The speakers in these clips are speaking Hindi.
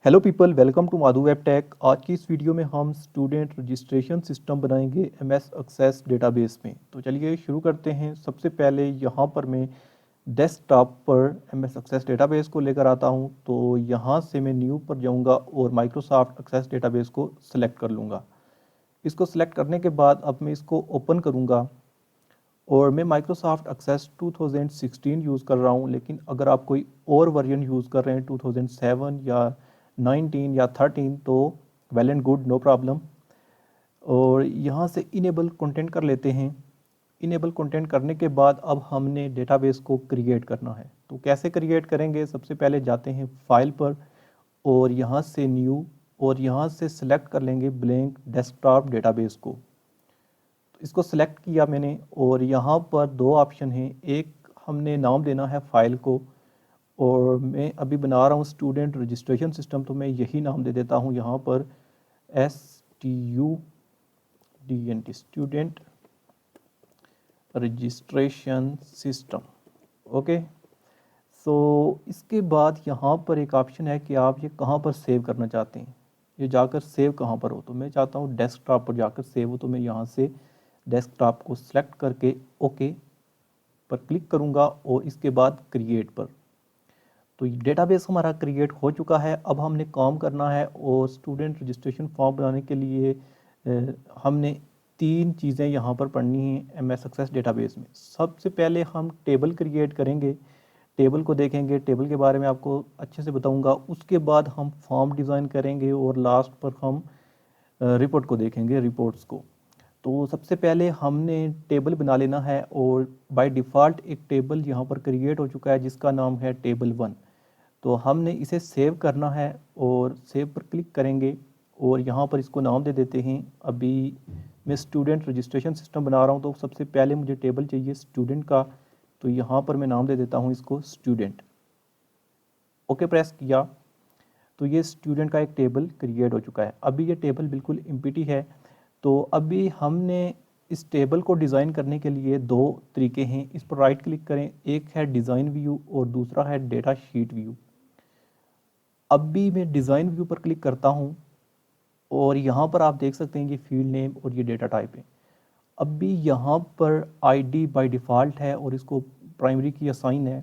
Hello people, welcome to Madhu web tech. आज की इस वीडियो में हम स्टूडेंट रजिस्ट्रेशन सिस्टम बनाएंगे एमएस एक्सेस डेटाबेस में। तो चलिए शुरू करते हैं। सबसे पहले यहाँ पर मैं डेस्कटॉप पर एमएस एक्सेस डेटाबेस को लेकर आता हूँ। तो यहाँ से मैं न्यू पर जाऊँगा और माइक्रोसॉफ्ट एक्सेस डेटाबेस को सिलेक्ट कर लूँगा। इसको सिलेक्ट करने के बाद अब मैं इसको ओपन करूँगा और मैं माइक्रोसॉफ्ट एक्सेस 2016 यूज़ कर रहा हूँ, लेकिन अगर आप कोई और वर्जन यूज़ कर रहे हैं 2007 या 19 या 13 तो well and good, no problem. और यहाँ से इनेबल कंटेंट कर लेते हैं। इनेबल कंटेंट करने के बाद अब हमने डेटाबेस को क्रिएट करना है। तो कैसे क्रिएट करेंगे? सबसे पहले जाते हैं फाइल पर और यहाँ से न्यू और यहाँ से सिलेक्ट कर लेंगे ब्लैंक डेस्कटॉप डेटाबेस को। तो इसको सिलेक्ट किया मैंने और यहाँ पर दो ऑप्शन हैं। एक हमने नाम देना है फाइल को और मैं अभी बना रहा हूँ स्टूडेंट रजिस्ट्रेशन सिस्टम, तो मैं यही नाम दे देता हूँ यहाँ पर STUDNT student registration system. Okay, so इसके बाद यहाँ पर एक ऑप्शन है कि आप ये कहाँ पर सेव करना चाहते हैं, ये जाकर सेव कहाँ पर हो। तो मैं चाहता हूँ डेस्कटॉप पर जाकर सेव हो, तो मैं यहाँ से डेस्कटॉप को सिलेक्ट करके ओके पर क्लिक करूँगा और इसके बाद क्रिएट पर। तो डेटाबेस हमारा क्रिएट हो चुका है। अब हमने काम करना है और स्टूडेंट रजिस्ट्रेशन फॉर्म बनाने के लिए हमने तीन चीज़ें यहाँ पर पढ़नी हैं एमएस एक्सेस डेटाबेस में। सबसे पहले हम टेबल क्रिएट करेंगे, टेबल को देखेंगे, टेबल के बारे में आपको अच्छे से बताऊंगा। उसके बाद हम फॉर्म डिज़ाइन करेंगे और लास्ट पर हम रिपोर्ट को देखेंगे, रिपोर्ट्स को। तो सबसे पहले हमने टेबल बना लेना है और बाय डिफ़ॉल्ट एक टेबल यहाँ पर क्रिएट हो चुका है जिसका नाम है टेबल 1। तो हमने इसे सेव करना है और सेव पर क्लिक करेंगे और यहाँ पर इसको नाम दे देते हैं। अभी मैं स्टूडेंट रजिस्ट्रेशन सिस्टम बना रहा हूँ तो सबसे पहले मुझे टेबल चाहिए स्टूडेंट का, तो यहाँ पर मैं नाम दे देता हूँ इसको स्टूडेंट। ओके प्रेस किया तो ये स्टूडेंट का एक टेबल क्रिएट हो चुका है। अभी ये टेबल बिल्कुल एम्प्टी है। तो अभी हमने इस टेबल को डिज़ाइन करने के लिए दो तरीके हैं। इस पर राइट क्लिक करें, एक है डिज़ाइन व्यू और दूसरा है डेटा शीट व्यू। अभी मैं डिज़ाइन व्यू पर क्लिक करता हूँ और यहाँ पर आप देख सकते हैं ये फील्ड नेम और ये डेटा टाइप है। अभी यहाँ पर आईडी बाय डिफ़ॉल्ट है और इसको प्राइमरी की असाइन है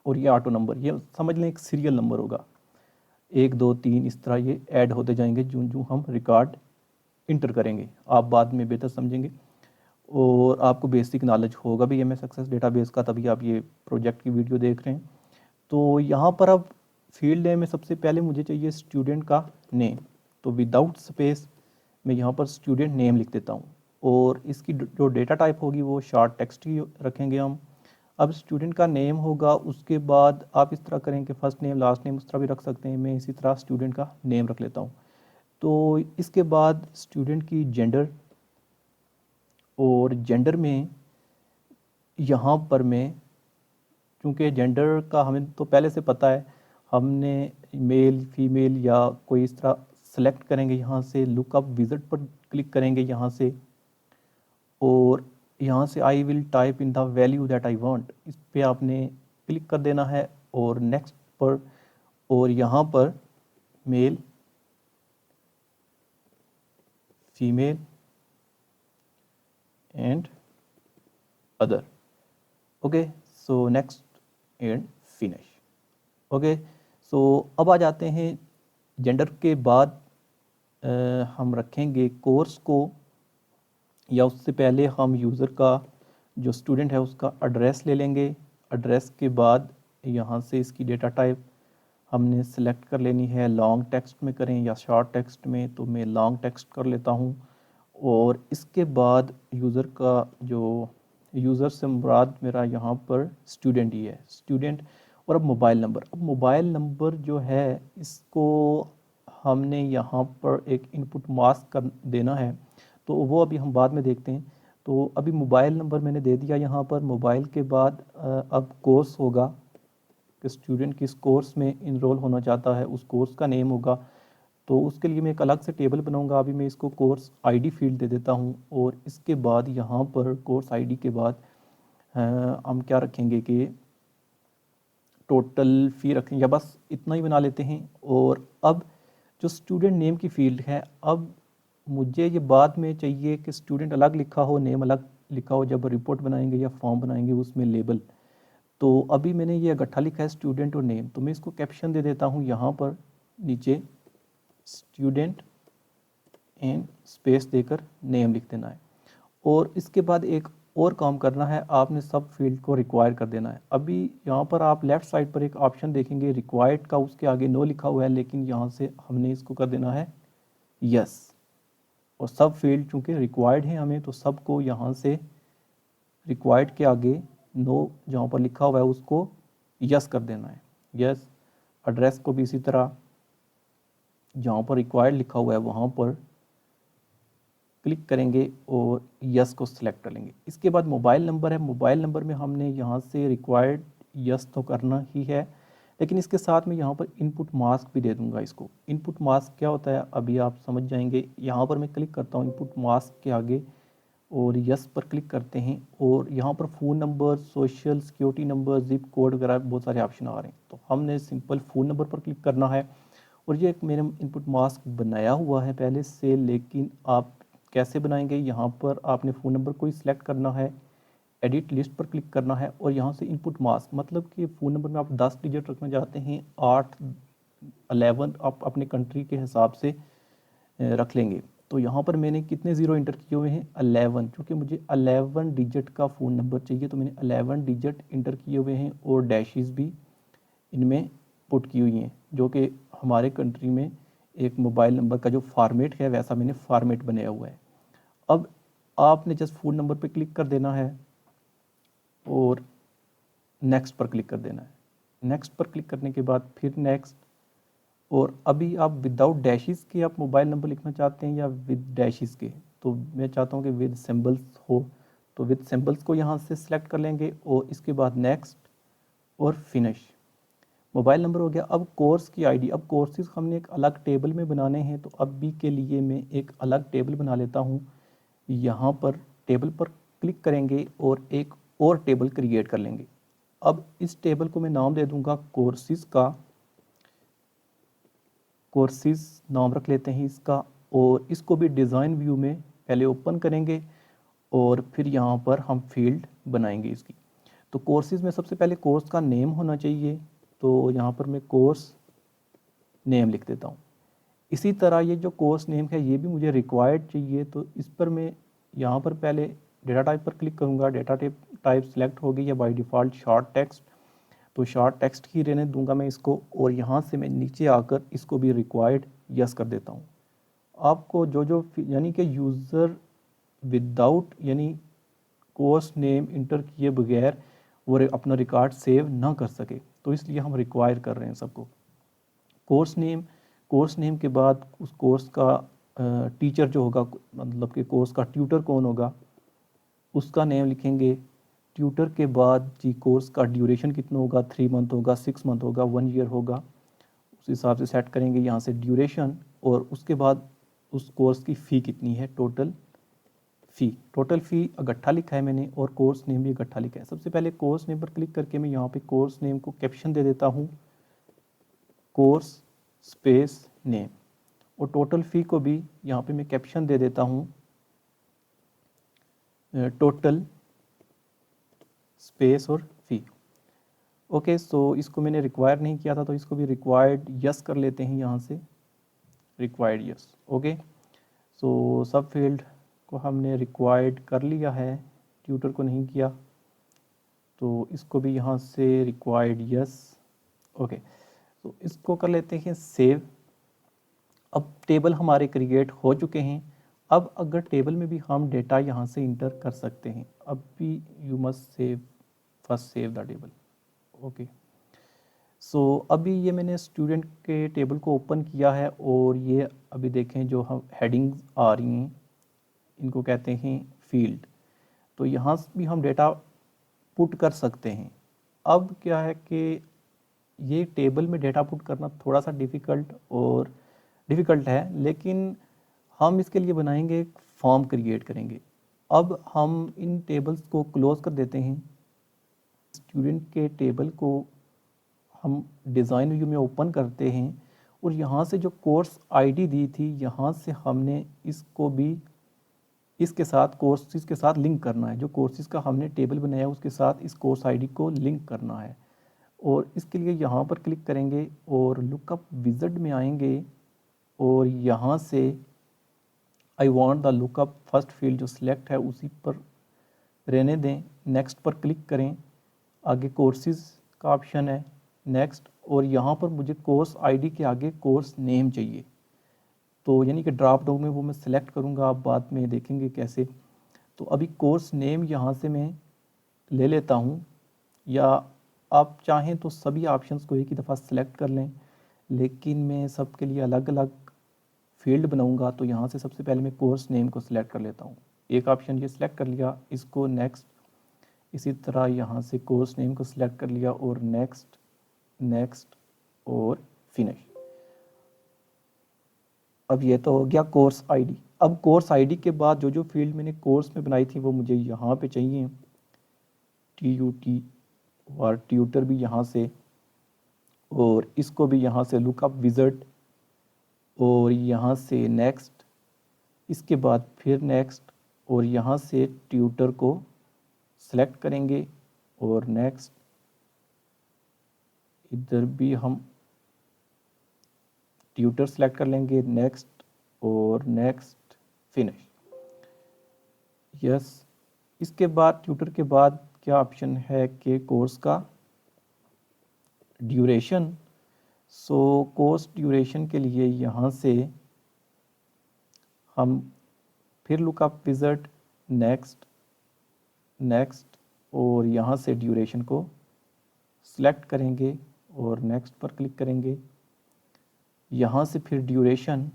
और ये ऑटो नंबर, ये समझ लें एक सीरियल नंबर होगा, 1 2 3 इस तरह ये ऐड होते जाएंगे जो जो हम रिकॉर्ड इंटर करेंगे। आप बाद में बेहतर समझेंगे और आपको बेसिक नॉलेज होगा भी एमएस एक्सेस डेटाबेस का, तभी आप ये प्रोजेक्ट की वीडियो देख रहे हैं। तो यहाँ पर अब फील्ड नेम में सबसे पहले मुझे चाहिए स्टूडेंट का नेम। तो विदाउट स्पेस मैं यहाँ पर स्टूडेंट नेम लिख देता हूँ और इसकी जो डेटा टाइप होगी वो शॉर्ट टेक्स्ट ही रखेंगे हम। अब स्टूडेंट का नेम होगा, उसके बाद आप इस तरह करें कि फर्स्ट नेम लास्ट नेम उस तरह भी रख सकते हैं। मैं इसी तरह स्टूडेंट का नेम रख लेता हूँ। तो इसके बाद स्टूडेंट की जेंडर, और जेंडर में यहाँ पर मैं, क्योंकि जेंडर का हमें तो पहले से पता है, हमने मेल फीमेल या कोई इस तरह सेलेक्ट करेंगे। यहाँ से लुकअप विजिट पर क्लिक करेंगे यहाँ से और यहाँ से I will type in the value that I want, इस पे आपने क्लिक कर देना है और नेक्स्ट पर, और यहाँ पर male female and other. Okay, so next and finish. Okay, so अब आ जाते हैं जेंडर के बाद हम रखेंगे कोर्स को, या उससे पहले हम यूज़र का जो स्टूडेंट है उसका एड्रेस ले लेंगे। एड्रेस के बाद यहाँ से इसकी डेटा टाइप हमने सेलेक्ट कर लेनी है, लॉन्ग टेक्स्ट में करें या शॉर्ट टेक्स्ट में, तो मैं लॉन्ग टेक्स्ट कर लेता हूँ। और इसके बाद यूज़र का जो, यूज़र से मुराद मेरा यहाँ पर स्टूडेंट ही है, स्टूडेंट। और अब मोबाइल नंबर, अब मोबाइल नंबर जो है इसको हमने यहाँ पर एक इनपुट मास्क कर देना है, तो वो अभी हम बाद में देखते हैं। तो अभी मोबाइल नंबर मैंने दे दिया यहाँ पर। मोबाइल के बाद अब कोर्स होगा कि स्टूडेंट किस कोर्स में इनरोल होना चाहता है, उस कोर्स का नेम होगा। तो उसके लिए मैं एक अलग से टेबल बनाऊंगा। अभी मैं इसको कोर्स आईडी फील्ड दे देता हूँ और इसके बाद यहाँ पर कोर्स आईडी के बाद हम क्या रखेंगे कि टोटल फ़ी रखें, या बस इतना ही बना लेते हैं। और अब जो स्टूडेंट नेम की फील्ड है, अब मुझे ये बाद में चाहिए कि स्टूडेंट अलग लिखा हो, नेम अलग लिखा हो, जब रिपोर्ट बनाएंगे या फॉर्म बनाएंगे उसमें लेबल। तो अभी मैंने ये इकट्ठा लिखा है स्टूडेंट और नेम, तो मैं इसको कैप्शन दे देता हूँ यहाँ पर नीचे, स्टूडेंट एंड स्पेस देकर नेम लिख देना है। और इसके बाद एक और काम करना है, आपने सब फील्ड को रिक्वायर कर देना है। अभी यहाँ पर आप लेफ्ट साइड पर एक ऑप्शन देखेंगे रिक्वायर्ड का, उसके आगे नो लिखा हुआ है, लेकिन यहाँ से हमने इसको कर देना है यस। और सब फील्ड चूँकि रिक्वायर्ड है हमें, तो सबको यहाँ से रिक्वायर्ड के आगे नो जहाँ पर लिखा हुआ है उसको यस कर देना है, यस। एड्रेस को भी इसी तरह जहाँ पर रिक्वायर्ड लिखा हुआ है वहाँ पर क्लिक करेंगे और यस को सिलेक्ट कर लेंगे। इसके बाद मोबाइल नंबर है, मोबाइल नंबर में हमने यहाँ से रिक्वायर्ड यस तो करना ही है, लेकिन इसके साथ में यहाँ पर इनपुट मास्क भी दे दूंगा इसको। इनपुट मास्क क्या होता है अभी आप समझ जाएंगे। यहाँ पर मैं क्लिक करता हूँ इनपुट मास्क के आगे और यस पर क्लिक करते हैं, और यहाँ पर phone number, social security number, zip code वगैरह बहुत सारे ऑप्शन आ रहे हैं। तो हमने सिंपल फ़ोन नंबर पर क्लिक करना है, और ये एक मैंने इनपुट मास्क बनाया हुआ है पहले से, लेकिन आप कैसे बनाएंगे, यहाँ पर आपने फ़ोन नंबर को ही सिलेक्ट करना है, एडिट लिस्ट पर क्लिक करना है, और यहाँ से इनपुट मास्क, मतलब कि फ़ोन नंबर में आप 10 डिजिट रखना चाहते हैं, 8, 11 आप अपने कंट्री के हिसाब से रख लेंगे। तो यहाँ पर मैंने कितने ज़ीरो इंटर किए हुए हैं, 11, क्योंकि मुझे 11 डिजिट का फ़ोन नंबर चाहिए, तो मैंने 11 डिजिट इंटर किए हुए हैं, और डैशेस भी इनमें पुट की हुई हैं, जो कि हमारे कंट्री में एक मोबाइल नंबर का जो फॉर्मेट है वैसा मैंने फॉर्मेट बनाया हुआ है। अब आपने जस्ट फ़ोन नंबर पर क्लिक कर देना है और नेक्स्ट पर क्लिक कर देना है। नेक्स्ट पर क्लिक करने के बाद फिर नेक्स्ट, और अभी आप विदाउट डैशेस के आप मोबाइल नंबर लिखना चाहते हैं या विद डैशेस के, तो मैं चाहता हूँ कि विद सिंबल्स हो, तो विद सिंबल्स को यहाँ से सिलेक्ट कर लेंगे, और इसके बाद नेक्स्ट और फिनिश। मोबाइल नंबर हो गया। अब कोर्स की आईडी, अब कोर्सेज हमने एक अलग टेबल में बनाने हैं, तो अभी के लिए मैं एक अलग टेबल बना लेता हूँ। यहाँ पर टेबल पर क्लिक करेंगे और एक और टेबल क्रिएट कर लेंगे। अब इस टेबल को मैं नाम दे दूँगा कोर्सेज का, कोर्सेज नाम रख लेते हैं इसका, और इसको भी डिज़ाइन व्यू में पहले ओपन करेंगे और फिर यहाँ पर हम फील्ड बनाएंगे इसकी। तो कोर्सेज में सबसे पहले कोर्स का नेम होना चाहिए, तो यहाँ पर मैं कोर्स नेम लिख देता हूँ। इसी तरह ये जो कोर्स नेम है ये भी मुझे रिक्वायर्ड चाहिए, तो इस पर मैं यहाँ पर पहले डेटा टाइप पर क्लिक करूँगा। डेटा टाइप सेलेक्ट होगी या बाय डिफ़ॉल्ट शॉर्ट टेक्स्ट, तो शॉर्ट टेक्स्ट ही रहने दूंगा मैं इसको, और यहाँ से मैं नीचे आकर इसको भी रिक्वायर्ड यस कर देता हूँ। आपको जो यानी कि यूज़र विदाउट यानी कोर्स नेम इंटर किए बगैर वो अपना रिकॉर्ड सेव ना कर सके, तो इसलिए हम रिक्वायर कर रहे हैं सबको। कोर्स नेम के बाद उस कोर्स का टीचर जो होगा, मतलब कि कोर्स का ट्यूटर कौन होगा उसका नेम लिखेंगे। ट्यूटर के बाद जी कोर्स का ड्यूरेशन कितना होगा, 3 मंथ होगा, 6 मंथ होगा, 1 ईयर होगा, उस हिसाब से सेट करेंगे यहाँ से ड्यूरेशन। और उसके बाद उस कोर्स की फ़ी कितनी है, टोटल फ़ी इकट्ठा लिखा है मैंने, और कोर्स नेम भी इकट्ठा लिखा है। सबसे पहले कोर्स नेम पर क्लिक करके मैं यहाँ पे कोर्स नेम को कैप्शन दे देता हूँ, कोर्स स्पेस नेम, और टोटल फ़ी को भी यहाँ पे मैं कैप्शन दे देता हूँ, टोटल स्पेस और फ़ी। ओके, सो इसको मैंने रिक्वायर नहीं किया था, तो इसको भी रिक्वायर्ड यस कर लेते हैं यहाँ से, रिक्वायर्ड यस। ओके, सो सब फील्ड को हमने रिक्वायर्ड कर लिया है, ट्यूटर को नहीं किया, तो इसको भी यहाँ से रिक्वायर्ड यस। ओके, तो इसको कर लेते हैं सेव। अब टेबल हमारे क्रिएट हो चुके हैं। अब अगर टेबल में भी हम डेटा यहाँ से इंटर कर सकते हैं, अब भी you must save, first save the table. Okay, so अभी ये मैंने स्टूडेंट के टेबल को ओपन किया है, और ये अभी देखें जो हम हेडिंग्स आ रही हैं इनको कहते हैं फील्ड, तो यहाँ भी हम डेटा पुट कर सकते हैं। अब क्या है कि ये टेबल में डेटा पुट करना थोड़ा सा डिफ़िकल्ट है, लेकिन हम इसके लिए बनाएंगे एक फॉर्म क्रिएट करेंगे। अब हम इन टेबल्स को क्लोज कर देते हैं। स्टूडेंट के टेबल को हम डिज़ाइन व्यू में ओपन करते हैं, और यहाँ से जो कोर्स आईडी दी थी यहाँ से हमने इसको भी इसके साथ कोर्सेज के साथ लिंक करना है। जो कोर्सेज का हमने टेबल बनाया उसके साथ इस कोर्स आईडी को लिंक करना है। और इसके लिए यहाँ पर क्लिक करेंगे और लुकअप विज़ार्ड में आएंगे और यहाँ से I want the lookup first field जो सिलेक्ट है उसी पर रहने दें। नेक्स्ट पर क्लिक करें। आगे कोर्सेज का ऑप्शन है, नेक्स्ट, और यहाँ पर मुझे कोर्स आईडी के आगे कोर्स नेम चाहिए। तो यानी कि ड्रॉप डाउन में वो मैं सिलेक्ट करूँगा, आप बाद में देखेंगे कैसे। तो अभी कोर्स नेम यहाँ से मैं ले लेता हूँ, या आप चाहें तो सभी ऑप्शंस को एक ही दफ़ा सेलेक्ट कर लें, लेकिन मैं सबके लिए अलग अलग फील्ड बनाऊंगा। तो यहाँ से सबसे पहले मैं कोर्स नेम को सिलेक्ट कर लेता हूँ। एक ऑप्शन ये सिलेक्ट कर लिया, इसको नेक्स्ट, इसी तरह यहाँ से कोर्स नेम को सिलेक्ट कर लिया और नेक्स्ट, नेक्स्ट और फिनिश। अब ये तो हो गया कोर्स आईडी। अब कोर्स आईडी के बाद जो जो फील्ड मैंने कोर्स में बनाई थी वो मुझे यहाँ पे चाहिए, TUT और ट्यूटर भी यहाँ से, और इसको भी यहाँ से लुकअप विज़ार्ड, और यहाँ से नेक्स्ट, इसके बाद फिर नेक्स्ट, और यहाँ से ट्यूटर को सेलेक्ट करेंगे और नेक्स्ट, इधर भी हम ट्यूटर सेलेक्ट कर लेंगे, नेक्स्ट और नेक्स्ट, फिनिश। यस। इसके बाद ट्यूटर के बाद क्या ऑप्शन है कि कोर्स का ड्यूरेशन। सो कोर्स ड्यूरेशन के लिए यहाँ से हम फिर लुकअप विज़ार्ड, नेक्स्ट, नेक्स्ट, और यहाँ से ड्यूरेशन को सिलेक्ट करेंगे और नेक्स्ट पर क्लिक करेंगे। यहाँ से फिर ड्यूरेशन,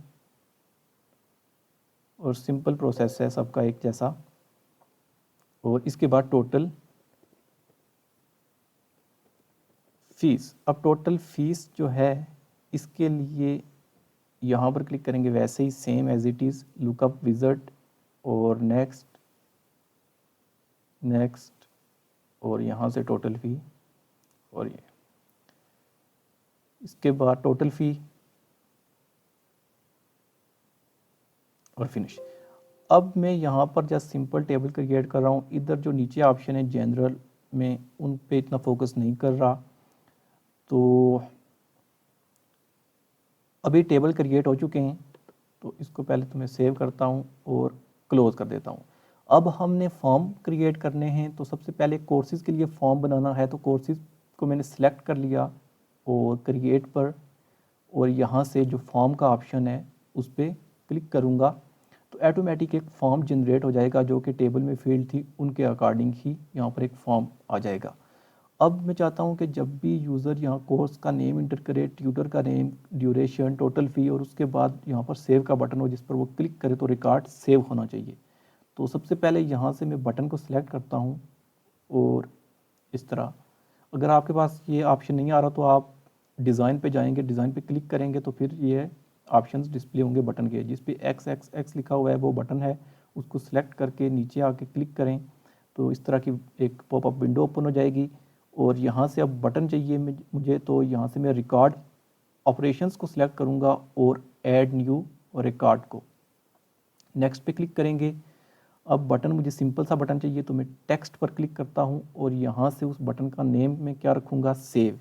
और सिंपल प्रोसेस है सबका एक जैसा। और इसके बाद टोटल फीस। अब टोटल फीस जो है इसके लिए यहाँ पर क्लिक करेंगे, वैसे ही same as it is lookup wizard और नेक्स्ट, नेक्स्ट, और यहाँ से टोटल फ़ी, और ये इसके बाद टोटल फ़ी और फिनिश। अब मैं यहाँ पर जस्ट सिंपल टेबल क्रिएट कर रहा हूँ। इधर जो नीचे ऑप्शन है जनरल में उन पे इतना फोकस नहीं कर रहा। तो अभी टेबल क्रिएट हो चुके हैं, तो इसको पहले तो मैं सेव करता हूँ और क्लोज कर देता हूँ। अब हमने फॉर्म क्रिएट करने हैं, तो सबसे पहले कोर्सेज़ के लिए फॉर्म बनाना है। तो कोर्सेज़ को मैंने सेलेक्ट कर लिया और क्रिएट पर, और यहाँ से जो फॉर्म का ऑप्शन है उस पर क्लिक करूँगा तो ऑटोमेटिक एक फॉर्म जनरेट हो जाएगा, जो कि टेबल में फील्ड थी उनके अकॉर्डिंग ही यहाँ पर एक फॉर्म आ जाएगा। अब मैं चाहता हूँ कि जब भी यूज़र यहाँ कोर्स का नेम इंटर करे, ट्यूटर का नेम, ड्यूरेशन, टोटल फ़ी, और उसके बाद यहाँ पर सेव का बटन हो जिस पर वो क्लिक करे तो रिकॉर्ड सेव होना चाहिए। तो सबसे पहले यहाँ से मैं बटन को सिलेक्ट करता हूँ और इस तरह। अगर आपके पास ये ऑप्शन नहीं आ रहा तो आप डिज़ाइन पे जाएंगे, डिज़ाइन पे क्लिक करेंगे तो फिर ये ऑप्शंस डिस्प्ले होंगे बटन के। जिस पे XXX लिखा हुआ है वो बटन है, उसको सिलेक्ट करके नीचे आके क्लिक करें तो इस तरह की एक पॉपअप विंडो ओपन हो जाएगी। और यहाँ से अब बटन चाहिए मुझे, तो यहाँ से मैं रिकॉर्ड ऑपरेशंस को सिलेक्ट करूँगा और ऐड न्यू रिकॉर्ड को नेक्स्ट पे क्लिक करेंगे। अब बटन मुझे सिंपल सा बटन चाहिए तो मैं टेक्स्ट पर क्लिक करता हूँ और यहाँ से उस बटन का नेम मैं क्या रखूँगा, सेव।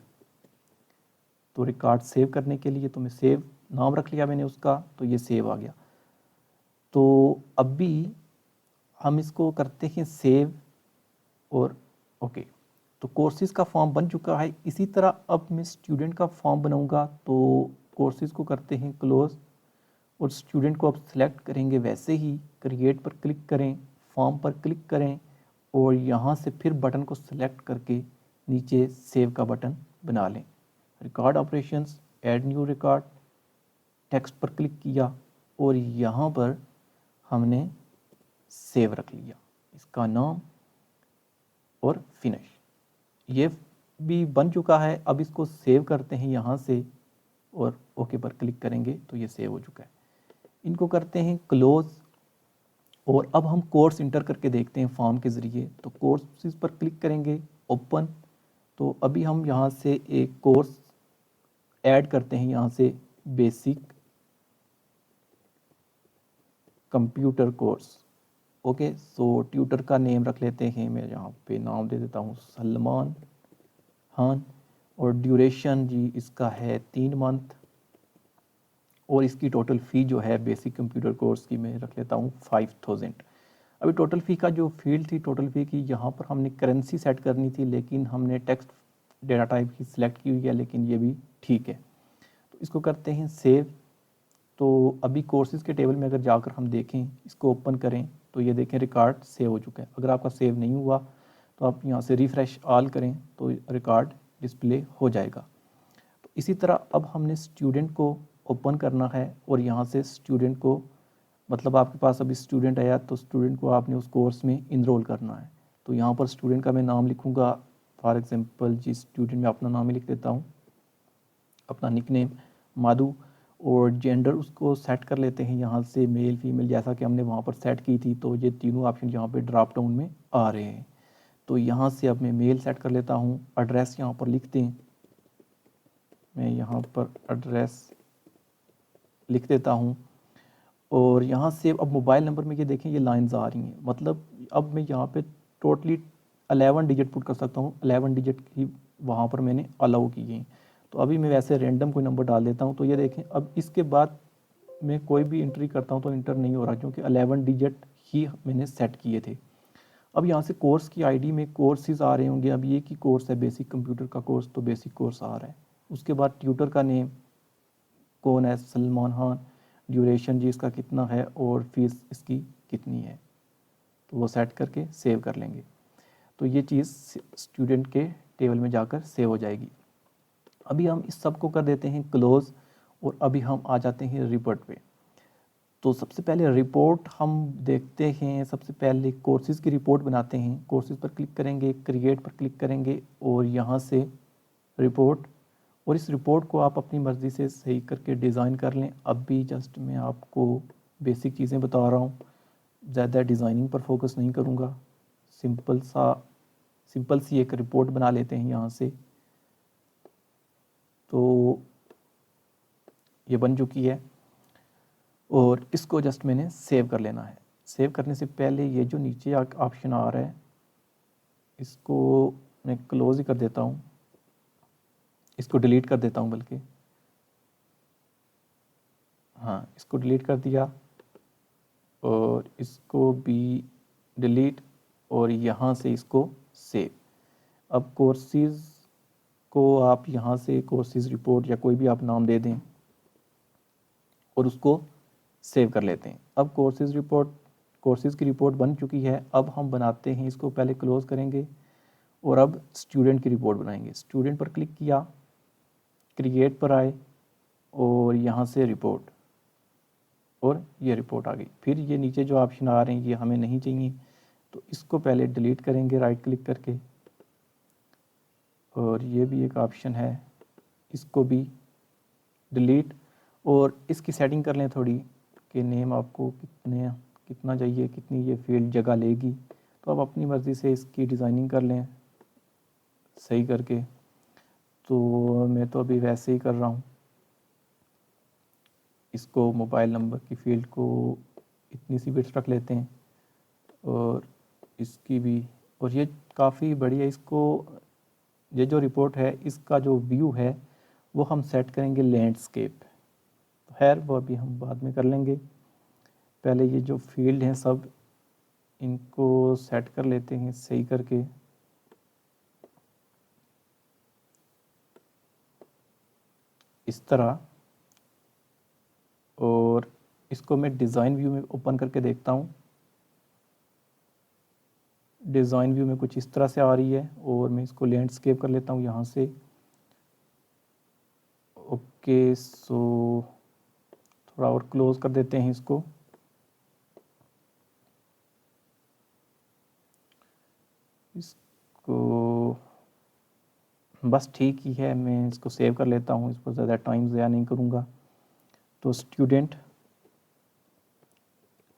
तो रिकॉर्ड सेव करने के लिए तो मैं सेव नाम रख लिया मैंने उसका, तो ये सेव आ गया। तो अभी हम इसको करते हैं सेव और ओके। तो कोर्सेज़ का फॉर्म बन चुका है। इसी तरह अब मैं स्टूडेंट का फॉर्म बनाऊंगा, तो कोर्सेज़ को करते हैं क्लोज और स्टूडेंट को अब सिलेक्ट करेंगे, वैसे ही क्रिएट पर क्लिक करें, फॉर्म पर क्लिक करें और यहाँ से फिर बटन को सिलेक्ट करके नीचे सेव का बटन बना लें। Record operations, add new record, text पर क्लिक किया और यहाँ पर हमने सेव रख लिया इसका नाम और फिनिश। ये भी बन चुका है। अब इसको सेव करते हैं यहाँ से और ओके पर क्लिक करेंगे तो ये सेव हो चुका है। इनको करते हैं क्लोज और अब हम कोर्स इंटर करके देखते हैं फॉर्म के ज़रिए। तो कोर्सेज पर क्लिक करेंगे, ओपन। तो अभी हम यहाँ से एक कोर्स ऐड करते हैं यहाँ से बेसिक कंप्यूटर कोर्स। ओके, सो ट्यूटर का नेम रख लेते हैं, मैं यहाँ पे नाम दे देता हूँ सलमान खान, और ड्यूरेशन जी इसका है 3 मंथ, और इसकी टोटल फ़ी जो है बेसिक कंप्यूटर कोर्स की मैं रख लेता हूँ 5000। अभी टोटल फ़ी का जो फील्ड थी, टोटल फ़ी की यहाँ पर हमने करेंसी सेट करनी थी, लेकिन हमने टेक्स्ट डेटा टाइप की सिलेक्ट की हुई है, लेकिन ये भी ठीक है। तो इसको करते हैं सेव। तो अभी कोर्सेज़ के टेबल में अगर जाकर हम देखें, इसको ओपन करें, तो ये देखें रिकॉर्ड सेव हो चुका है। अगर आपका सेव नहीं हुआ तो आप यहाँ से रिफ़्रेश ऑल करें तो रिकॉर्ड डिस्प्ले हो जाएगा। तो इसी तरह अब हमने स्टूडेंट को ओपन करना है, और यहाँ से स्टूडेंट को, मतलब आपके पास अभी स्टूडेंट आया तो स्टूडेंट को आपने उस कोर्स में इनरोल करना है। तो यहाँ पर स्टूडेंट का मैं नाम लिखूँगा, फॉर एग्जांपल जी स्टूडेंट में अपना नाम ही लिख देता हूँ, अपना निकनेम माधु, और जेंडर उसको सेट कर लेते हैं यहाँ से मेल फीमेल, जैसा कि हमने वहाँ पर सेट की थी। तो ये तीनों ऑप्शन यहाँ पे ड्रॉप डाउन में आ रहे हैं। तो यहाँ से अब मैं मेल सेट कर लेता हूँ। एड्रेस यहाँ पर लिख दें, मैं यहाँ पर एड्रेस लिख देता हूँ, और यहाँ से अब मोबाइल नंबर में ये देखें ये लाइंस आ रही हैं, मतलब अब मैं यहाँ पे टोटली 11 डिजिट पुट कर सकता हूँ। 11 डिजिट ही वहाँ पर मैंने अलाउ किए हैं। तो अभी मैं वैसे रैंडम कोई नंबर डाल देता हूँ। तो ये देखें अब इसके बाद मैं कोई भी एंट्री करता हूँ तो इंटर नहीं हो रहा, क्योंकि 11 डिजिट ही मैंने सेट किए थे। अब यहाँ से कोर्स की आईडी में कोर्सेज आ रहे होंगे। अब ये की कोर्स है बेसिक कंप्यूटर का कोर्स, तो बेसिक कोर्स आ रहा है। उसके बाद ट्यूटर का नेम कौन है, सलमान खान, ड्यूरेशन जी इसका कितना है, और फीस इसकी कितनी है, तो वो सेट करके सेव कर लेंगे। तो ये चीज़ स्टूडेंट के टेबल में जाकर सेव हो जाएगी। अभी हम इस सब को कर देते हैं क्लोज, और अभी हम आ जाते हैं रिपोर्ट पे। तो सबसे पहले रिपोर्ट हम देखते हैं। सबसे पहले कोर्सेज़ की रिपोर्ट बनाते हैं। कोर्सेज़ पर क्लिक करेंगे, क्रिएट पर क्लिक करेंगे, और यहाँ से रिपोर्ट, और इस रिपोर्ट को आप अपनी मर्ज़ी से सही करके डिज़ाइन कर लें। अब भी जस्ट मैं आपको बेसिक चीज़ें बता रहा हूँ, ज़्यादा डिज़ाइनिंग पर फोकस नहीं करूँगा। सिंपल सी एक रिपोर्ट बना लेते हैं यहाँ से। तो ये बन चुकी है, और इसको जस्ट मैंने सेव कर लेना है। सेव करने से पहले ये जो नीचे ऑप्शन आ रहा है, इसको मैं क्लोज ही कर देता हूँ, इसको डिलीट कर देता हूँ बल्कि, हाँ इसको डिलीट कर दिया, और इसको भी डिलीट, और यहाँ से इसको सेव। अब कोर्सेज़ को आप यहाँ से कोर्सेज़ रिपोर्ट या कोई भी आप नाम दे दें, और उसको सेव कर लेते हैं। अब कोर्सेज़ की रिपोर्ट बन चुकी है। अब हम बनाते हैं, इसको पहले क्लोज करेंगे, और अब स्टूडेंट की रिपोर्ट बनाएंगे। स्टूडेंट पर क्लिक किया, क्रिएट पर आए, और यहाँ से रिपोर्ट, और ये रिपोर्ट आ गई। फिर ये नीचे जो ऑप्शन आ रहे हैं ये हमें नहीं चाहिए, तो इसको पहले डिलीट करेंगे राइट क्लिक करके, और ये भी एक ऑप्शन है, इसको भी डिलीट, और इसकी सेटिंग कर लें थोड़ी कि नेम आपको कितना चाहिए, कितनी ये फील्ड जगह लेगी। तो आप अपनी मर्ज़ी से इसकी डिज़ाइनिंग कर लें सही करके। तो मैं तो अभी वैसे ही कर रहा हूँ। इसको मोबाइल नंबर की फील्ड को इतनी सी बिट्स रख लेते हैं, और इसकी भी, और ये काफ़ी बढ़िया। इसको ये जो रिपोर्ट है इसका जो व्यू है वो हम सेट करेंगे लैंडस्केप। तो खैर वो अभी हम बाद में कर लेंगे। पहले ये जो फील्ड हैं सब इनको सेट कर लेते हैं सही करके। इस तरह, और इसको मैं डिज़ाइन व्यू में ओपन करके देखता हूँ। डिज़ाइन व्यू में कुछ इस तरह से आ रही है, और मैं इसको लैंडस्केप कर लेता हूँ यहाँ से। ओके, सो थोड़ा और क्लोज कर देते हैं इसको। इसको बस ठीक ही है, मैं इसको सेव कर लेता हूँ, इस पर ज़्यादा टाइम ज़ाया नहीं करूँगा। तो student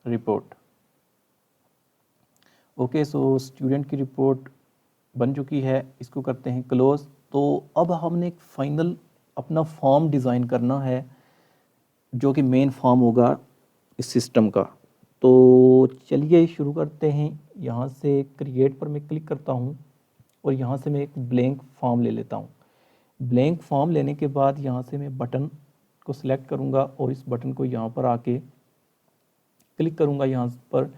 report, okay, so student की रिपोर्ट बन चुकी है। इसको करते हैं क्लोज। तो अब हमने एक फाइनल अपना फॉर्म डिज़ाइन करना है। जो कि मेन फॉर्म होगा इस सिस्टम का। तो चलिए शुरू करते हैं। यहाँ से क्रिएट पर मैं क्लिक करता हूँ और यहाँ से मैं एक ब्लैंक फॉर्म ले लेता हूँ। ब्लैंक फॉर्म लेने के बाद यहाँ से मैं बटन को सिलेक्ट करूँगा और इस बटन को यहाँ पर आके क्लिक करूँगा यहाँ पर,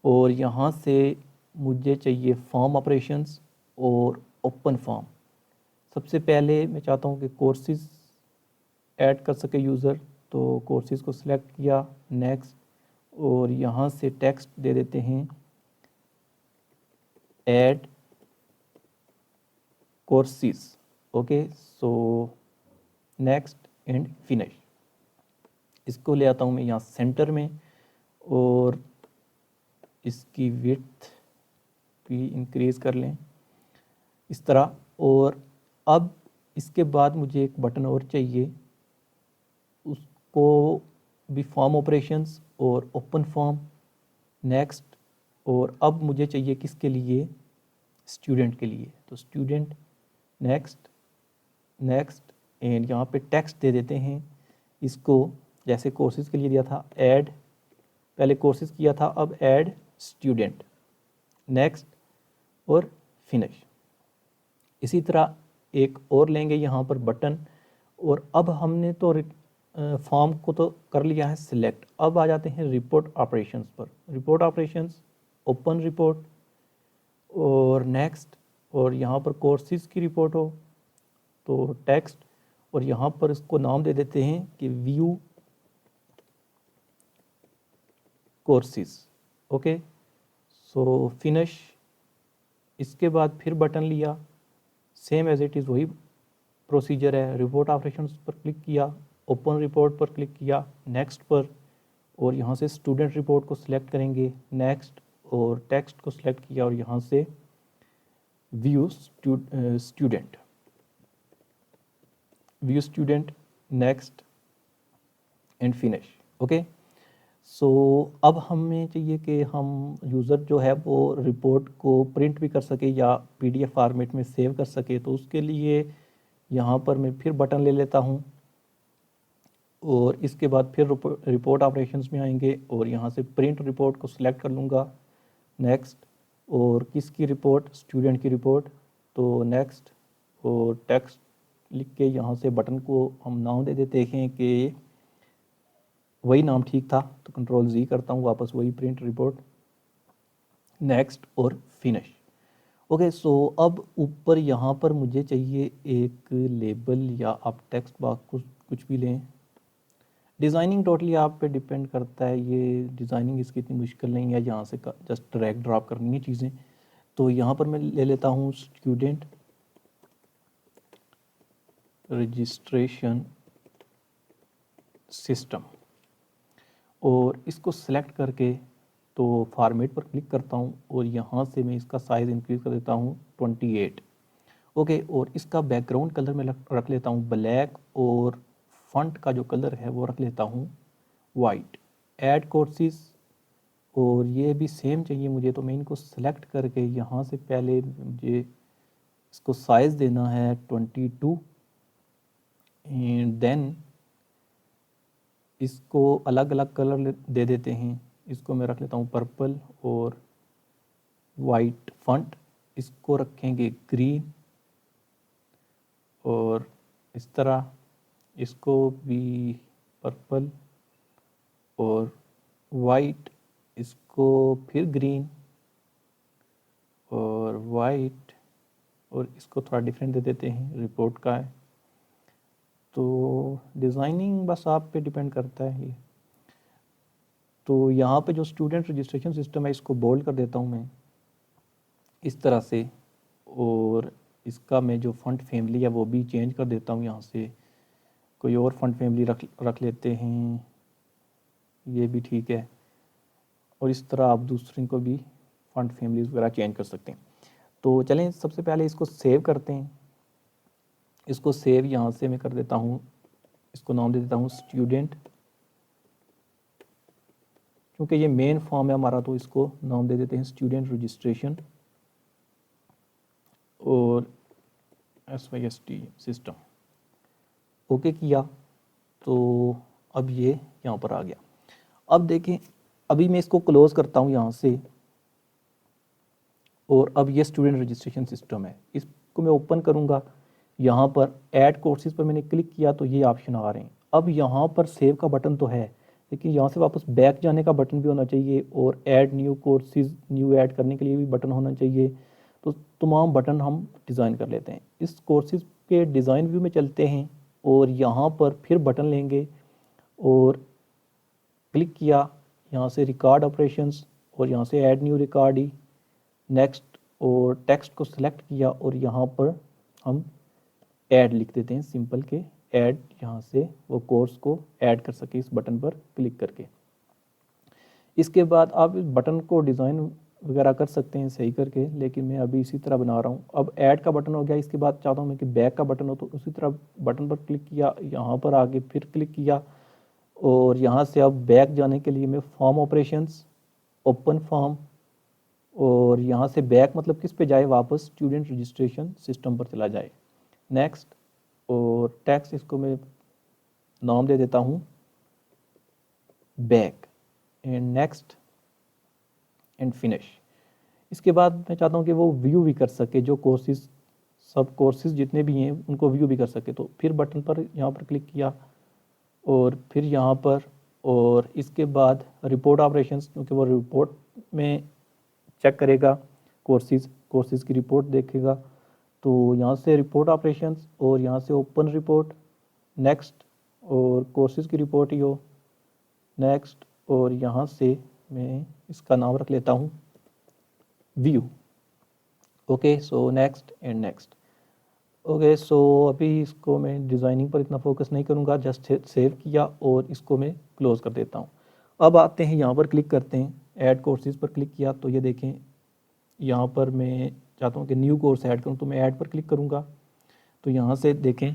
और यहाँ से मुझे चाहिए फॉर्म ऑपरेशंस और ओपन फॉर्म। सबसे पहले मैं चाहता हूँ कि कोर्सेज ऐड कर सके यूज़र, तो कोर्सेज को सिलेक्ट किया, नेक्स्ट, और यहाँ से टेक्स्ट दे देते हैं add courses. Okay, so next and finish. इसको ले आता हूँ मैं यहाँ सेंटर में और इसकी विड्थ भी इंक्रीज़ कर लें इस तरह। और अब इसके बाद मुझे एक बटन और चाहिए, उसको भी फॉर्म ऑपरेशंस और ओपन फॉर्म, नेक्स्ट। और अब मुझे चाहिए किसके लिए, स्टूडेंट के लिए, तो स्टूडेंट, नेक्स्ट, नेक्स्ट, एंड यहाँ पे टेक्स्ट दे देते हैं इसको, जैसे कोर्सेज के लिए दिया था ऐड, पहले कोर्सेज किया था, अब ऐड स्टूडेंट, नेक्स्ट और फिनिश। इसी तरह एक और लेंगे यहाँ पर बटन, और अब हमने तो फॉर्म को तो कर लिया है सिलेक्ट। अब आ जाते हैं रिपोर्ट ऑपरेशंस पर। रिपोर्ट ऑपरेशंस, ओपन रिपोर्ट और नेक्स्ट, और यहाँ पर कोर्सेज की रिपोर्ट हो तो टेक्स्ट, और यहाँ पर इसको नाम दे देते हैं कि view courses. Okay, so finish. इसके बाद फिर बटन लिया, सेम एज इट इज़ वही प्रोसीजर है। रिपोर्ट ऑपरेशंस पर क्लिक किया, ओपन रिपोर्ट पर क्लिक किया, नेक्स्ट पर, और यहाँ से स्टूडेंट रिपोर्ट को सिलेक्ट करेंगे, नेक्स्ट, और टेक्स्ट को सिलेक्ट किया और यहाँ से view student, view student, next and finish. Okay, so अब हमें चाहिए कि हम यूज़र जो है वो रिपोर्ट को प्रिंट भी कर सके या PDF फॉर्मेट में सेव कर सके। तो उसके लिए यहाँ पर मैं फिर बटन ले लेता हूँ और इसके बाद फिर रिपोर्ट ऑपरेशंस में आएंगे और यहाँ से प्रिंट रिपोर्ट को सिलेक्ट कर लूँगा, नेक्स्ट, और किसकी रिपोर्ट, स्टूडेंट की रिपोर्ट, तो नेक्स्ट, और टेक्स्ट लिख के यहाँ से बटन को हम नाम दे देते हैं कि वही नाम ठीक था, तो कंट्रोल Z करता हूँ, वापस वही प्रिंट रिपोर्ट, नेक्स्ट और फिनिश। ओके, सो अब ऊपर यहाँ पर मुझे चाहिए एक लेबल या आप टेक्स्ट बॉक्स कुछ भी लें। डिज़ाइनिंग टोटली आप पे डिपेंड करता है, ये डिज़ाइनिंग इसकी इतनी मुश्किल नहीं है, यहाँ से जस्ट ड्रैग ड्रॉप करनी है चीज़ें। तो यहाँ पर मैं ले लेता हूँ स्टूडेंट रजिस्ट्रेशन सिस्टम, और इसको सेलेक्ट करके तो फॉर्मेट पर क्लिक करता हूँ और यहाँ से मैं इसका साइज़ इंक्रीज़ कर देता हूँ 28। ओके, और इसका बैकग्राउंड कलर में रख लेता हूँ ब्लैक, और फंट का जो कलर है वो रख लेता हूँ वाइट। ऐड कोर्सेज, और ये भी सेम चाहिए मुझे, तो मैं इनको सेलेक्ट करके यहाँ से पहले मुझे इसको साइज़ देना है 22, एंड देन इसको अलग अलग कलर दे देते हैं। इसको मैं रख लेता हूँ पर्पल और वाइट फंट, इसको रखेंगे ग्रीन, और इस तरह इसको भी पर्पल और वाइट, इसको फिर ग्रीन और वाइट, और इसको थोड़ा डिफरेंट दे देते हैं, रिपोर्ट का है। तो डिज़ाइनिंग बस आप पे डिपेंड करता है ये। तो यहाँ पे जो स्टूडेंट रजिस्ट्रेशन सिस्टम है इसको बोल्ड कर देता हूँ मैं इस तरह से, और इसका मैं जो फंट फैमिली है वो भी चेंज कर देता हूँ। यहाँ से कोई और फंट फैमिली रख लेते हैं, ये भी ठीक है। और इस तरह आप दूसरे को भी फंट फैमिलीज वगैरह चेंज कर सकते हैं। तो चलें सबसे पहले इसको सेव करते हैं। इसको सेव यहाँ से मैं कर देता हूँ, इसको नाम दे देता हूँ स्टूडेंट, क्योंकि ये मेन फॉर्म है हमारा, तो इसको नाम दे देते हैं स्टूडेंट रजिस्ट्रेशन और SYST सिस्टम। ओके किया, तो अब ये यहाँ पर आ गया। अब देखें, अभी मैं इसको क्लोज करता हूँ यहाँ से, और अब ये स्टूडेंट रजिस्ट्रेशन सिस्टम है, इसको मैं ओपन करूँगा। यहाँ पर ऐड कोर्सेज पर मैंने क्लिक किया तो ये ऑप्शन आ रहे हैं। अब यहाँ पर सेव का बटन तो है, लेकिन यहाँ से वापस बैक जाने का बटन भी होना चाहिए, और add new courses, new add करने के लिए भी बटन होना चाहिए। तो तमाम बटन हम डिज़ाइन कर लेते हैं। इस कोर्सेज के डिज़ाइन व्यू में चलते हैं, और यहाँ पर फिर बटन लेंगे और क्लिक किया, यहाँ से रिकॉर्ड ऑपरेशंस, और यहाँ से ऐड न्यू रिकॉर्ड ही, नेक्स्ट, और टेक्स्ट को सिलेक्ट किया, और यहाँ पर हम ऐड लिख देते हैं सिंपल के ऐड, यहाँ से वो कोर्स को ऐड कर सके इस बटन पर क्लिक करके। इसके बाद आप इस बटन को डिज़ाइन वगैरह कर सकते हैं सही करके, लेकिन मैं अभी इसी तरह बना रहा हूँ। अब ऐड का बटन हो गया, इसके बाद चाहता हूँ मैं कि बैक का बटन हो, तो उसी तरह बटन पर क्लिक किया, यहाँ पर आगे फिर क्लिक किया, और यहाँ से अब बैक जाने के लिए मैं फॉर्म ऑपरेशंस, ओपन फॉर्म, और यहाँ से बैक मतलब किस पे जाए, वापस स्टूडेंट रजिस्ट्रेशन सिस्टम पर चला जाए। नेक्स्ट, और टेक्स्ट इसको मैं नाम दे देता हूँ back, and next and finish. इसके बाद मैं चाहता हूँ कि वो व्यू भी कर सके, जो कोर्सेज, सब कोर्सेज जितने भी हैं उनको व्यू भी कर सके। तो फिर बटन पर यहाँ पर क्लिक किया, और फिर यहाँ पर, और इसके बाद रिपोर्ट ऑपरेशंस, क्योंकि वो रिपोर्ट में चेक करेगा कोर्सेज की रिपोर्ट देखेगा। तो यहाँ से रिपोर्ट ऑपरेशंस, और यहाँ से ओपन रिपोर्ट, नेक्स्ट, और कोर्सेज की रिपोर्ट ही हो, नेक्स्ट, और यहाँ से मैं इसका नाम रख लेता हूँ view. Okay, so next and next. Okay, so अभी इसको मैं डिज़ाइनिंग पर इतना फोकस नहीं करूँगा, जस्ट सेव किया और इसको मैं क्लोज कर देता हूँ। अब आते हैं यहाँ पर क्लिक करते हैं, ऐड कोर्सेज पर क्लिक किया, तो ये देखें यहाँ पर मैं चाहता हूँ कि न्यू कोर्स ऐड करूँ, तो मैं ऐड पर क्लिक करूँगा। तो यहाँ से देखें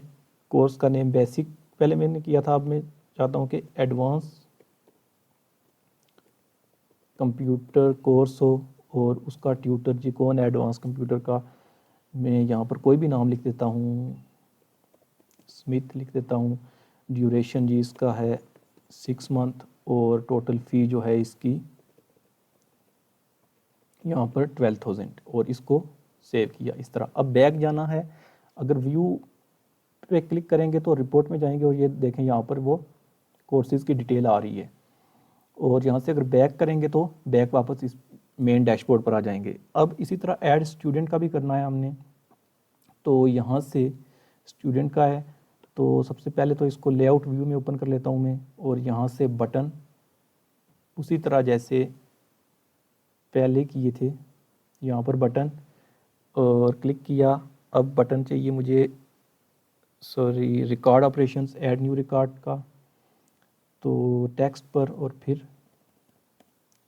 कोर्स का नेम बेसिक पहले मैंने किया था, अब मैं चाहता हूँ कि एडवांस कंप्यूटर कोर्स हो, और उसका ट्यूटर जी कौन है एडवांस कंप्यूटर का, मैं यहाँ पर कोई भी नाम लिख देता हूँ, स्मिथ लिख देता हूँ। ड्यूरेशन जी इसका है 6 मंथ, और टोटल फ़ी जो है इसकी यहाँ पर 12,000, और इसको सेव किया इस तरह। अब बैक जाना है, अगर व्यू पे क्लिक करेंगे तो रिपोर्ट में जाएंगे, और ये देखें यहाँ पर वो कोर्सेज़ की डिटेल आ रही है। और यहाँ से अगर बैक करेंगे तो बैक वापस इस मेन डैशबोर्ड पर आ जाएंगे। अब इसी तरह ऐड स्टूडेंट का भी करना है हमने, तो यहाँ से स्टूडेंट का है, तो सबसे पहले तो इसको लेआउट व्यू में ओपन कर लेता हूँ मैं, और यहाँ से बटन उसी तरह जैसे पहले किए थे, यहाँ पर बटन, और क्लिक किया। अब बटन चाहिए मुझे, sorry, record operations, add new record का, तो टेक्स्ट पर, और फिर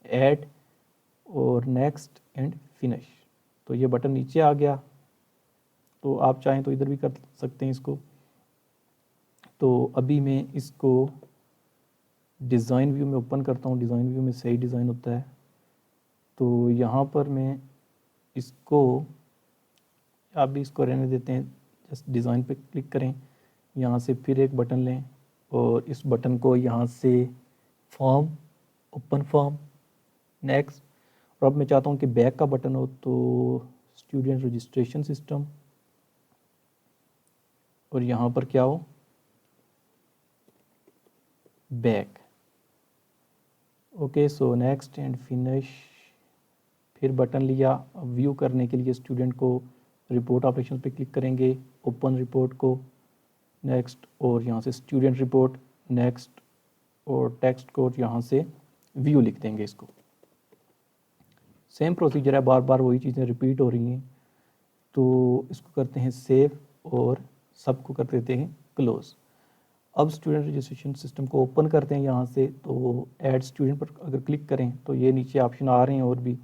ऐड, और नेक्स्ट एंड फिनिश। तो ये बटन नीचे आ गया, तो आप चाहें तो इधर भी कर सकते हैं इसको। तो अभी मैं इसको डिज़ाइन व्यू में ओपन करता हूँ, डिज़ाइन व्यू में सही डिज़ाइन होता है। तो यहाँ पर मैं इसको, आप भी इसको रहने देते हैं, जस्ट डिज़ाइन पे क्लिक करें, यहाँ से फिर एक बटन लें, और इस बटन को यहाँ से फॉर्म, ओपन फॉर्म, नेक्स्ट, और अब मैं चाहता हूँ कि बैक का बटन हो, तो स्टूडेंट रजिस्ट्रेशन सिस्टम, और यहाँ पर क्या हो, back. Okay, so next and finish, फिर बटन लिया। व्यू करने के लिए स्टूडेंट को रिपोर्ट ऑपरेशन पे क्लिक करेंगे, ओपन रिपोर्ट को, नेक्स्ट, और यहाँ से स्टूडेंट रिपोर्ट, नेक्स्ट, और टेक्स्ट को यहाँ से व्यू लिख देंगे इसको। सेम प्रोसीजर है, बार बार वही चीज़ें रिपीट हो रही हैं। तो इसको करते हैं सेव, और सबको कर देते हैं क्लोज। अब स्टूडेंट रजिस्ट्रेशन सिस्टम को ओपन करते हैं यहाँ से, तो ऐड स्टूडेंट पर अगर क्लिक करें तो ये नीचे ऑप्शन आ रहे हैं और भी,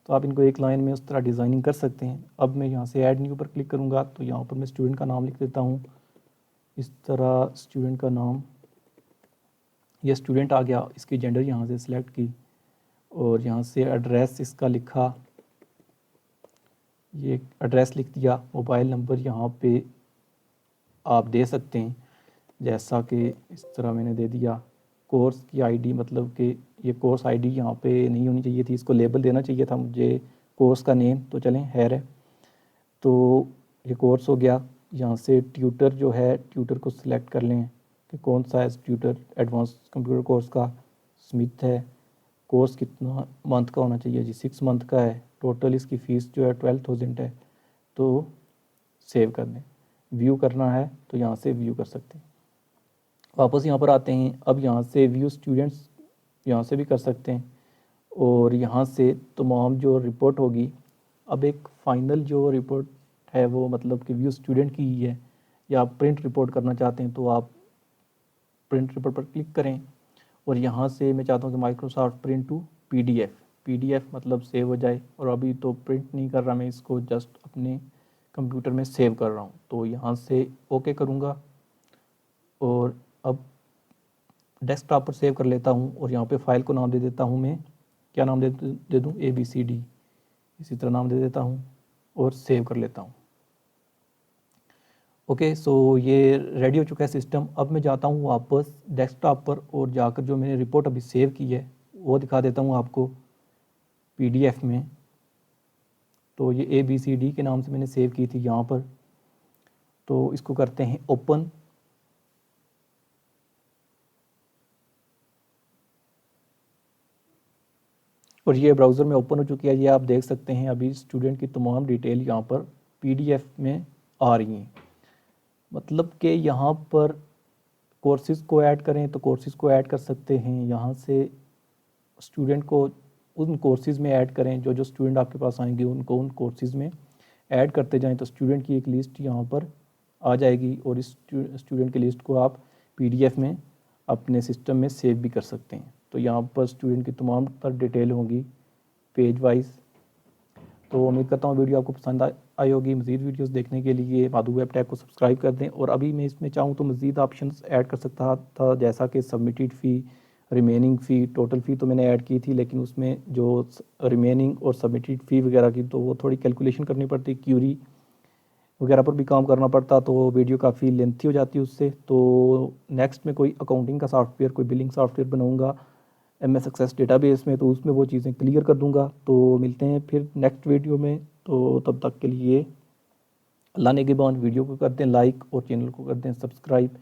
तो आप इनको एक लाइन में उस तरह डिज़ाइनिंग कर सकते हैं। अब मैं यहाँ से ऐड न्यू पर क्लिक करूँगा, तो यहाँ पर मैं स्टूडेंट का नाम लिख देता हूँ इस तरह, स्टूडेंट का नाम, ये स्टूडेंट आ गया, इसकी जेंडर यहाँ से सिलेक्ट की, और यहाँ से एड्रेस इसका लिखा, ये एड्रेस लिख दिया। मोबाइल नंबर यहाँ पे आप दे सकते हैं, जैसा कि इस तरह मैंने दे दिया, कोर्स की आईडी, मतलब कि ये कोर्स आईडी यहाँ पे नहीं होनी चाहिए थी, इसको लेबल देना चाहिए था मुझे कोर्स का नेम। तो चलें हैर है, तो ये कोर्स हो गया। यहाँ से ट्यूटर जो है, ट्यूटर को सिलेक्ट कर लें कि कौन सा है ट्यूटर। एडवांस कंप्यूटर कोर्स का स्मिथ है। कोर्स कितना मंथ का होना चाहिए जी, 6 मंथ का है। टोटल इसकी फ़ीस जो है 12,000 है। तो सेव कर दें। व्यू करना है तो यहाँ से व्यू कर सकते हैं। वापस यहाँ पर आते हैं। अब यहाँ से व्यू स्टूडेंट्स यहाँ से भी कर सकते हैं, और यहाँ से तमाम जो रिपोर्ट होगी, अब एक फ़ाइनल जो रिपोर्ट है वो मतलब कि व्यू स्टूडेंट की ही है, या आप प्रिंट रिपोर्ट करना चाहते हैं तो आप प्रिंट रिपोर्ट पर क्लिक करें। और यहाँ से मैं चाहता हूँ कि माइक्रोसॉफ्ट प्रिंट टू पीडीएफ मतलब सेव हो जाए। और अभी तो प्रिंट नहीं कर रहा मैं, इसको जस्ट अपने कंप्यूटर में सेव कर रहा हूँ। तो यहाँ से ओके करूँगा और अब डेस्कटॉप पर सेव कर लेता हूँ। और यहाँ पे फाइल को नाम दे देता हूँ मैं, क्या नाम दे दूँ, ABCD, इसी तरह नाम दे देता हूँ और सेव कर लेता हूँ। ओके, सो ये रेडी हो चुका है सिस्टम। अब मैं जाता हूँ वापस डेस्कटॉप पर और जाकर जो मैंने रिपोर्ट अभी सेव की है वो दिखा देता हूँ आपको PDF में। तो ये ABCD के नाम से मैंने सेव की थी यहाँ पर। तो इसको करते हैं ओपन। और ये ब्राउज़र में ओपन हो चुकी है। ये आप देख सकते हैं अभी स्टूडेंट की तमाम डिटेल यहाँ पर PDF में आ रही हैं। मतलब कि यहाँ पर कोर्सेज़ को ऐड करें तो कोर्सेज़ को ऐड कर सकते हैं। यहाँ से स्टूडेंट को उन कोर्सेज़ में ऐड करें, जो जो स्टूडेंट आपके पास आएंगे उनको उन कोर्सेज़ में ऐड करते जाएं, तो स्टूडेंट की एक लिस्ट यहाँ पर आ जाएगी। और इस स्टूडेंट की लिस्ट को आप PDF में अपने सिस्टम में सेव भी कर सकते हैं। तो यहाँ पर स्टूडेंट की तमाम तर डिटेल होंगी पेज वाइज। तो उम्मीद करता हूँ वीडियो आपको पसंद आई होगी। मज़ीद वीडियोस देखने के लिए माधु वेब टैग को सब्सक्राइब कर दें। और अभी मैं इसमें चाहूँ तो मज़ीद ऑप्शंस ऐड कर सकता था, जैसा कि सबमिटेड फ़ी, रिमेनिंग फ़ी, टोटल फ़ी तो मैंने ऐड की थी, लेकिन उसमें जो रिमेनिंग और सबमिटेड फ़ी वगैरह की तो वो थोड़ी कैलकुलेशन करनी पड़ती, क्यूरी वगैरह पर भी काम करना पड़ता, तो वीडियो काफ़ी लेंथी हो जाती उससे। तो नेक्स्ट में कोई अकाउंटिंग का सॉफ्टवेयर, कोई बिलिंग सॉफ्टवेयर बनाऊँगा MS एक्सेस डेटाबेस में, तो उसमें वो चीज़ें क्लियर कर दूंगा। तो मिलते हैं फिर नेक्स्ट वीडियो में। तो तब तक के लिए अल्लाह ने के बाद वीडियो को कर दें लाइक और चैनल को कर दें सब्सक्राइब।